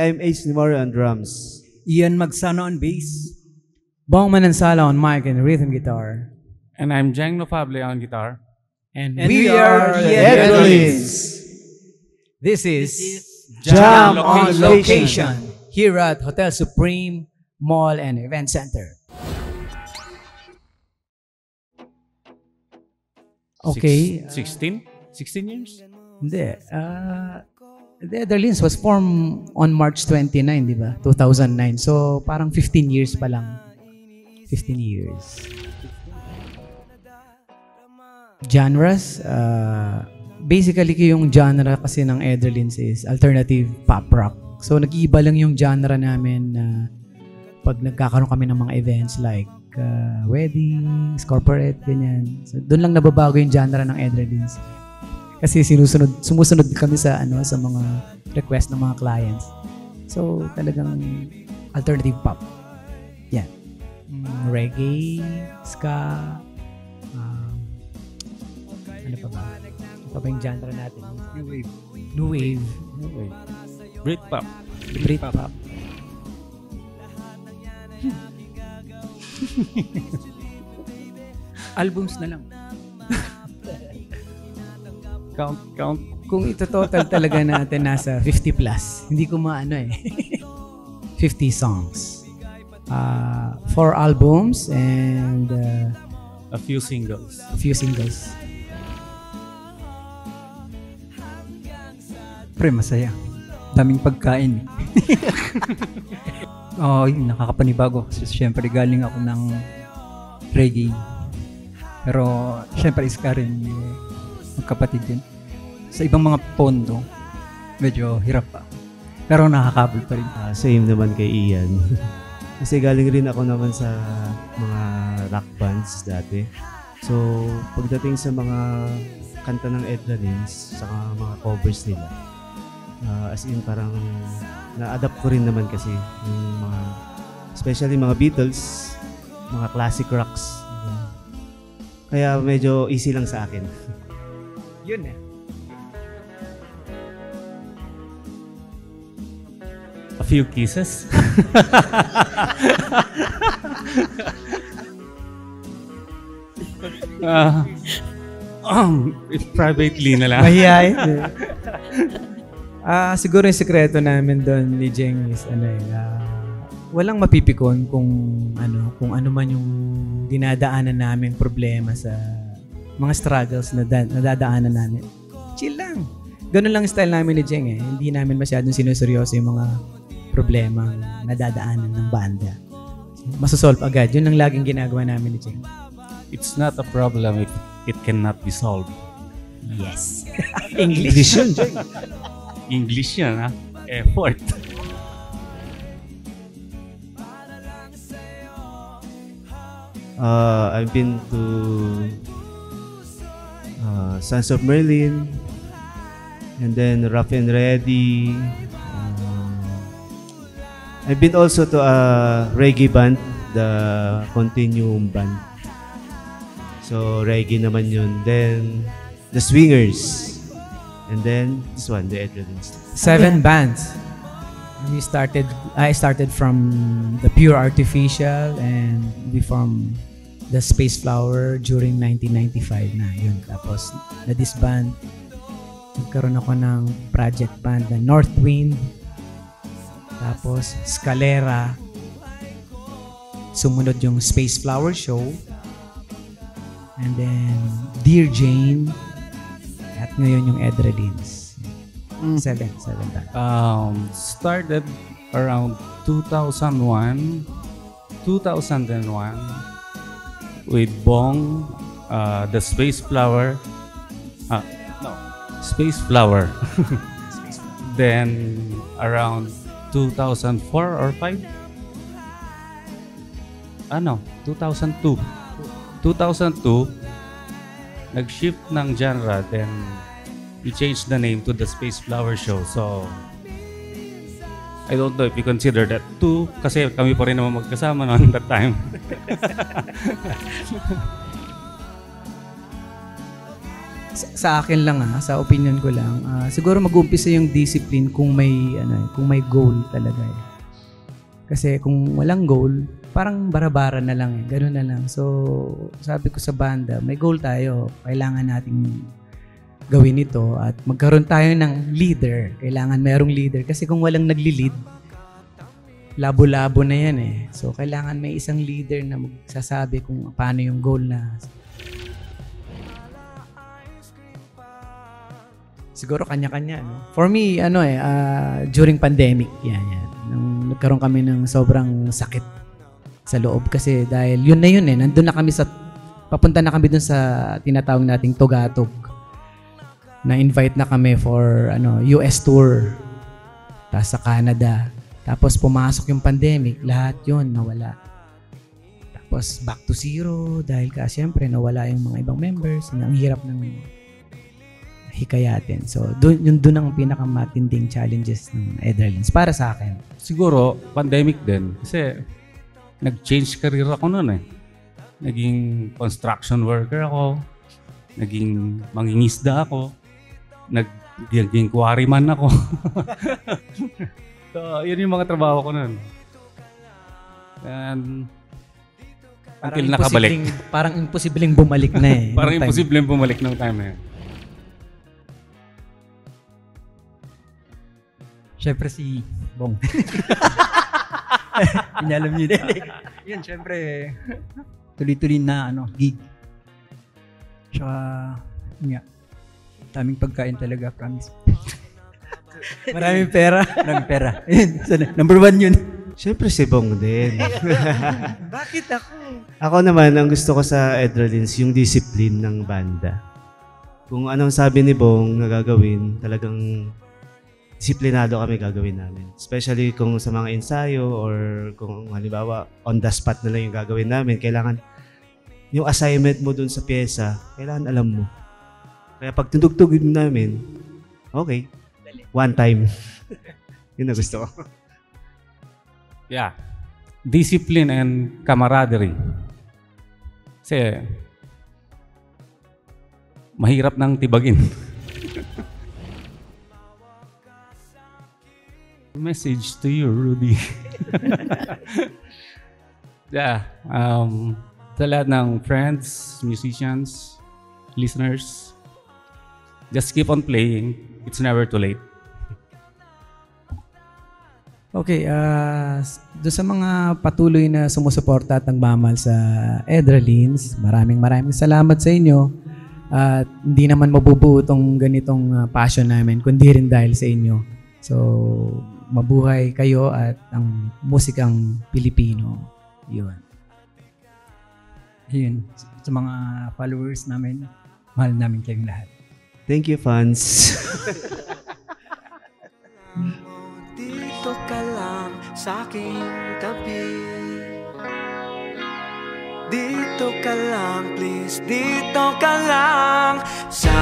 I'm Ace Nimoro on drums. Ian Magsano on bass. Bong Manansala on mic and rhythm guitar. And I'm Jang Nofable on guitar. And we are the Edrolins. This is Jam on on Location here at Hotel Supreme Mall and Event Center. Okay. 16 years? Hindi. The Edrolins was formed on March 29, di ba? 2009. So, parang 15 years pa lang. 15 years. Genres? Basically, yung genre kasi ng Edrolins is alternative pop rock. So, nag-iiba lang yung genre namin na pag nagkakaroon kami ng mga events like weddings, corporate, ganyan. So, doon lang nababago yung genre ng Edrolins. Kasi sumusunod kami sa sa mga request ng mga clients. So, talagang alternative pop. Yan. Reggae, ska, ano pa ba? Ano pa ba yung genre natin? New wave. Britpop. Britpop. Albums na lang. Count. Kung ito total talaga natin nasa 50 plus, hindi ko maano 50 songs. 4 albums and A few singles. Pre, masaya. Daming pagkain. Yung nakakapanibago. Kasi syempre galing ako ng reggae. Pero syempre iska rin magkapatid din. Sa ibang mga pondo, medyo hirap pa. Pero nakakabol pa rin. Same naman kay Ian. Kasi galing rin ako naman sa mga rock bands dati. So, pagdating sa mga kanta ng Edrolins, saka mga covers nila, as in parang na-adapt ko rin naman kasi yung mga, especially mga Beatles, mga classic rocks. Kaya medyo easy lang sa akin. Yun A few kisses. Privately na lang. Mahihayin. Siguro yung sekreto namin doon ni Jeng is walang mapipikon kung ano man yung dinadaanan namin problema sa mga struggles na nadadaanan namin. Chill lang. Ganun lang style namin ni Jeng Hindi namin masyadong sinuseryoso yung mga problema nadadaanan ng banda. Masosolve agad. Yun ang laging ginagawa namin ni Jeng. It's not a problem if it cannot be solved. Yes. English yun, Jeng. English yan, ha? Effort. I've been to Sons of Merlin, and then Rough and Ready. I've been also to a reggae band, the Continuum Band. So reggae naman yun. Then the Swingers, and then this one, the Edrolins. 7 bands. I started from the Pure Artificial, and we formed the Space Flower during 1995 na yun. Tapos na-disband. Nagkaroon ako ng project band na North Wind. Tapos Scalera. Sumunod yung Space Flower Show. And then Dear Jane. At ngayon yung Edrolins. 7 bands. Started around 2001 with Bong, the Space Flower. Space Flower. Then around 2004 or 5? 2002. 2002, nag-shift ng genre, then we changed the name to the Space Flower Show. So, I don't know if you consider that two, kasi kami pa rin naman magkasama noon that time. sa akin lang sa opinion ko lang, siguro mag-uumpisa yung discipline kung may kung may goal talaga eh. Kasi kung walang goal, parang bara-bara na lang eh, ganoon na lang. So, sabi ko sa banda, may goal tayo, kailangan nating gawin ito at magkaroon tayo ng leader. Kailangan merong leader kasi kung walang nagli-lead, labo-labo na yan eh. So, kailangan may isang leader na magsasabi kung paano yung goal na. Siguro kanya-kanya, no? For me, during pandemic, yan. Nung nagkaroon kami ng sobrang sakit sa loob kasi dahil yun eh, nandun na kami papunta na kami dun sa tinatawag nating Tugatog. Na-invite na kami for, US tour. Tapos sa Canada. Tapos pumasok yung pandemic, lahat yun nawala. Tapos back to zero dahil siyempre nawala yung mga ibang members. Ang hirap ng hikayatin. So, doon ang pinakamatinding challenges ng Edralins para sa akin. Siguro, pandemic din. Kasi, nag-change career ako noon eh. Naging construction worker ako. Naging mangingisda ako. Naging quarryman ako. So, yun yung mga trabaho ko noon. And, until nakabalik. Parang imposibleng bumalik na eh. Parang imposibleng bumalik ng time na yun. Siyempre si Bong. Inalam niyo din. Yun, siyempre, tuloy-tuloy na gig. Tsaka, yun nga, daming pagkain talaga, promise. Maraming pera. Maraming pera. Yun, number 1 yun. Siyempre si Bong din. Bakit ako? Ako naman, ang gusto ko sa Edralins, yung discipline ng banda. Kung anong sabi ni Bong na gagawin, talagang disiplinado kami gagawin namin. Especially kung sa mga ensayo or kung halimbawa on the spot na lang yung gagawin namin, kailangan yung assignment mo dun sa pyesa, kailangan alam mo. Kaya pag tundugtugin namin, okay. One time. Yun na gusto ko. Yeah. Discipline and camaraderie. Kasi, mahirap nang tibagin. Message to you, Rudy. Yeah. Sa lahat ng friends, musicians, listeners, just keep on playing. It's never too late. Okay, doon sa mga patuloy na sumusuporta at nagmamahal sa Edralins, maraming salamat sa inyo. At hindi naman mabubuo itong ganitong passion namin, kundi rin dahil sa inyo. So, mabuhay kayo at ang musikang Pilipino. Yun. Yun. Sa mga followers namin, mahal namin kayong lahat. Thank you, fans. Dito ka lang sa aking tabi. Dito ka lang, please. Dito ka lang sa